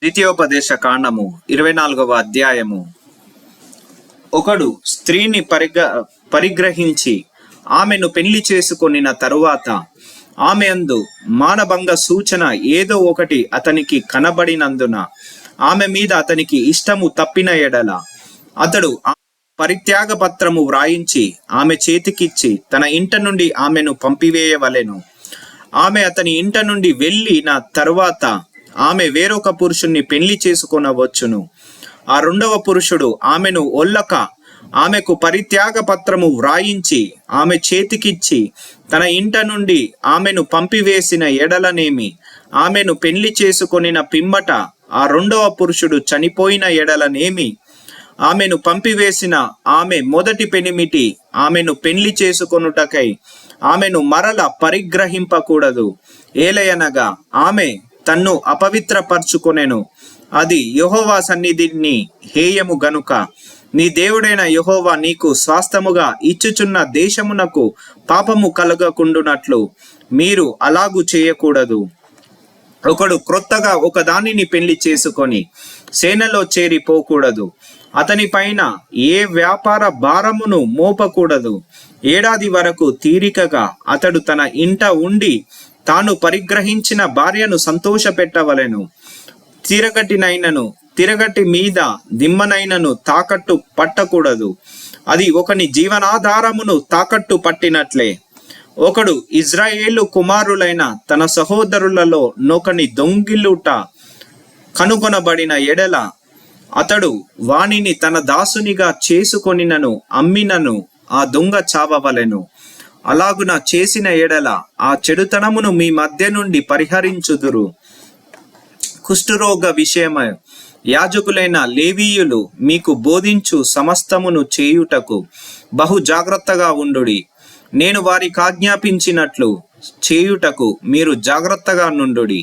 ద్వితీయోపదేశ కాండము 24వ అధ్యాయము. ఒకడు స్త్రీని పరిగ్రహించి ఆమెను పెళ్లి చేసుకొనిన తరువాత ఆమె అందు మానభంగ సూచన ఏదో ఒకటి అతనికి కనబడినందున ఆమె మీద అతనికి ఇష్టము తప్పిన ఎడల అతడు పరిత్యాగ పత్రము వ్రాయించి ఆమె చేతికిచ్చి తన ఇంట నుండి ఆమెను పంపివేయవలెను. ఆమె అతని ఇంట నుండి వెళ్ళిన తరువాత ఆమె వేరొక పురుషుణ్ణి పెళ్లి చేసుకొనవచ్చును. ఆ రెండవ పురుషుడు ఆమెను ఒల్లక ఆమెకు పరిత్యాగ పత్రము వ్రాయించి ఆమె చేతికిచ్చి తన ఇంట నుండి ఆమెను పంపివేసిన ఎడలనేమి, ఆమెను పెళ్లి చేసుకొనిన పిమ్మట ఆ రెండవ పురుషుడు చనిపోయిన ఎడలనేమి, ఆమెను పంపివేసిన ఆమె మొదటి పెనిమిటి ఆమెను పెళ్లి చేసుకొనుటకై ఆమెను మరల పరిగ్రహింపకూడదు. ఏలయనగా ఆమె తన్ను అపవిత్రపరచుకొనెను, అది యెహోవా సన్నిధిని హేయము గనుక నీ దేవుడైన యెహోవా నీకు స్వాస్థముగా ఇచ్చుచున్న దేశమునకు పాపము కలగకుండునట్లు మీరు అలాగు చేయకూడదు. ఒకడు క్రొత్తగా ఒక దానిని పెళ్లి చేసుకొని సేనలో చేరిపోకూడదు. అతని పైన ఏ వ్యాపార భారమును మోపకూడదు. ఏడాది వరకు తీరికగా అతడు తన ఇంట ఉండి తాను పరిగ్రహించిన భార్యను సంతోషపెట్టవలెను. తిరగటి మీద దిమ్మనైనను తాకట్టు పట్టకూడదు. అది ఒకని జీవనాధారమును తాకట్టు పట్టినట్లే. ఒకడు ఇజ్రాయేలు కుమారులైన తన సహోదరులలో నొకని దొంగిలుట కనుగొనబడిన ఎడల అతడు వానిని తన దాసునిగా చేసుకొనినను అమ్మినను ఆ దొంగ చావవలెను. అలాగున చేసిన ఎడల ఆ చెడుతనమును మీ మధ్య నుండి పరిహరించుదురు. కుష్ఠరోగ విషయమై యాజకులైన లేవీయులు మీకు బోధించు సమస్తమును చేయుటకు బహు జాగ్రత్తగా ఉండుడి. నేను వారికి ఆజ్ఞాపించినట్లు చేయుటకు మీరు జాగ్రత్తగా నుండుడి.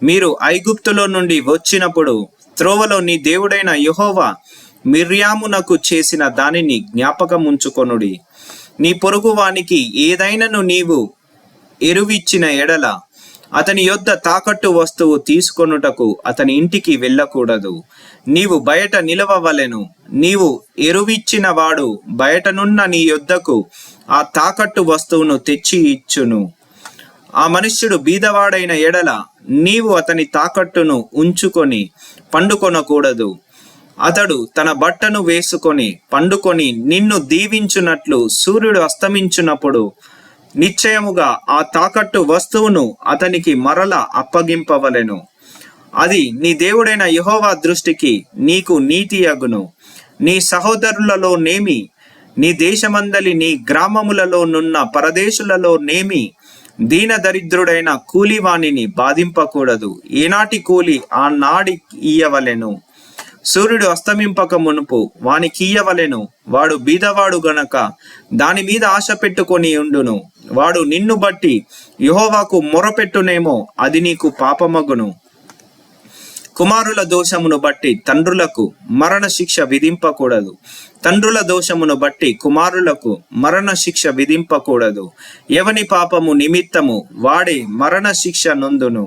మీరు ఐగుప్తులో నుండి వచ్చినప్పుడు త్రోవలో నీ దేవుడైన యెహోవా మిర్యామునకు చేసిన దానిని జ్ఞాపకముంచుకొనుడి. నీ పొరుగు వానికి ఏదైనను నీవు ఎరువిచ్చిన ఎడల అతని యొద్ద తాకట్టు వస్తువు తీసుకొనుటకు అతని ఇంటికి వెళ్ళకూడదు. నీవు బయట నిలవవలెను. నీవు ఎరువిచ్చిన వాడు బయటనున్న నీ యొద్దకు ఆ తాకట్టు వస్తువును తెచ్చి ఇచ్చును. ఆ మనుష్యుడు బీదవాడైన ఎడల నీవు అతని తాకట్టును ఉంచుకొని పండుకొనకూడదు. అతడు తన బట్టను వేసుకొని పండుకొని నిన్ను దీవించున్నట్లు సూర్యుడు అస్తమించున్నప్పుడు నిశ్చయముగా ఆ తాకట్టు వస్తువును అతనికి మరల అప్పగింపవలెను. అది నీ దేవుడైన యెహోవా దృష్టికి నీకు నీతి అగును. నీ సహోదరులలో నేమి, నీ దేశమందలి నీ గ్రామములలో నున్న పరదేశులలో నేమి దీన దరిద్రుడైన కూలివాణిని బాధింపకూడదు. ఏనాటి కూలి ఆ నాడి ఇయ్యవలెను. సూర్యుడు అస్తమింపక మునుపు వానికియ్యవలెను. వాడు బీదవాడు గనక దాని మీద ఆశ పెట్టుకొని ఉండును. వాడు నిన్ను బట్టి యెహోవాకు మొరపెట్టునేమో, అది నీకు పాపమగును. కుమారుల దోషమును బట్టి తండ్రులకు మరణ శిక్ష విధింపకూడదు. తండ్రుల దోషమును బట్టి కుమారులకు మరణ శిక్ష విధింపకూడదు. ఎవని పాపము నిమిత్తము వాడే మరణ శిక్ష నొందును.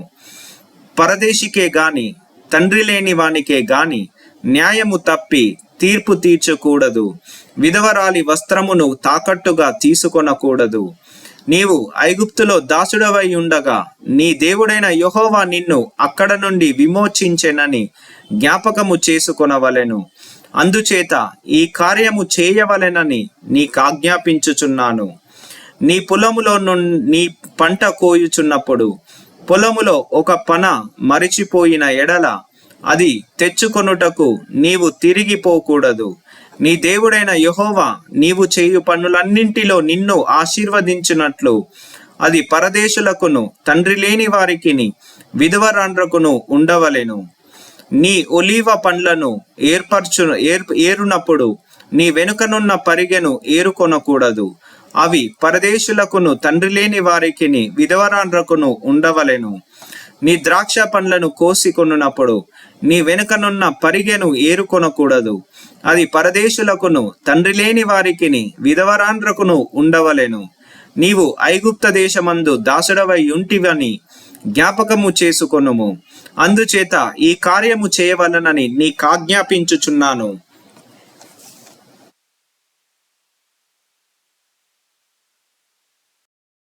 పరదేశికే గాని తండ్రి లేని వానికే గాని న్యాయము తప్పి తీర్పు తీర్చకూడదు. విధవరాలి వస్త్రమును తాకట్టుగా తీసుకొనకూడదు. నీవు ఐగుప్తులో దాసుడవై ఉండగా నీ దేవుడైన యెహోవా నిన్ను అక్కడ నుండి విమోచించెనని జ్ఞాపకము చేసుకొనవలెను. అందుచేత ఈ కార్యము చేయవలెనని నీకాజ్ఞాపించుచున్నాను. నీ పొలములో నీ పంట కోయుచున్నప్పుడు పొలములో ఒక పన మరిచిపోయిన ఎడల అది తెచ్చుకొనుటకు నీవు తిరిగిపోకూడదు. నీ దేవుడైన యెహోవా నీవు చేయు పనులన్నింటిలో నిన్ను ఆశీర్వదించినట్లు అది పరదేశులకును తండ్రి లేని వారికిని విధవరాండ్రకును ఉండవలెను. నీ ఒలీవ పండ్లను ఏరునప్పుడు నీ వెనుకనున్న పరిగెను ఏరుకొనకూడదు. అవి పరదేశులకును తండ్రి లేని వారికిని విధవరాండ్రకును ఉండవలెను. నీ ద్రాక్ష పండ్లను కోసికొనున్నప్పుడు నీ వెనుకనున్న పరిగెను ఏరుకొనకూడదు. అది పరదేశులకును తండ్రి లేని వారికిని విధవరాండ్రకును ఉండవలెను. నీవు ఐగుప్త దేశమందు దాసుడవై ఉంటివని జ్ఞాపకము చేసుకొనుము. అందుచేత ఈ కార్యము చేయవలనని నీకాజ్ఞాపించుచున్నాను.